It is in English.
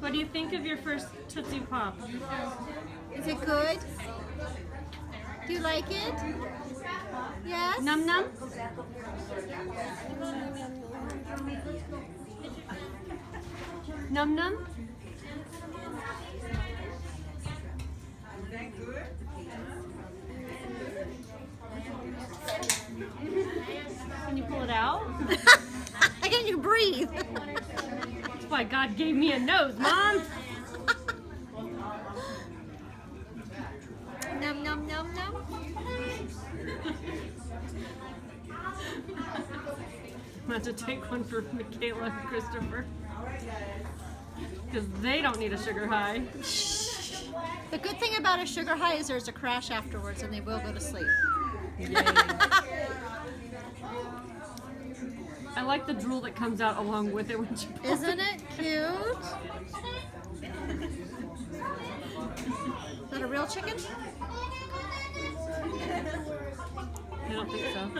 What do you think of your first Tootsie Pop? Is it good? Do you like it? Yes? Num num? Num num? Can you pull it out? Can you breathe? That's why God gave me a nose, Mom. Num num num num. I'm going to take one for Michaela and Christopher. Because they don't need a sugar high. The good thing about a sugar high is there's a crash afterwards and they will go to sleep. Yay. I like the drool that comes out along with it when you pull Isn't it cute? Is that a real chicken? I don't think so.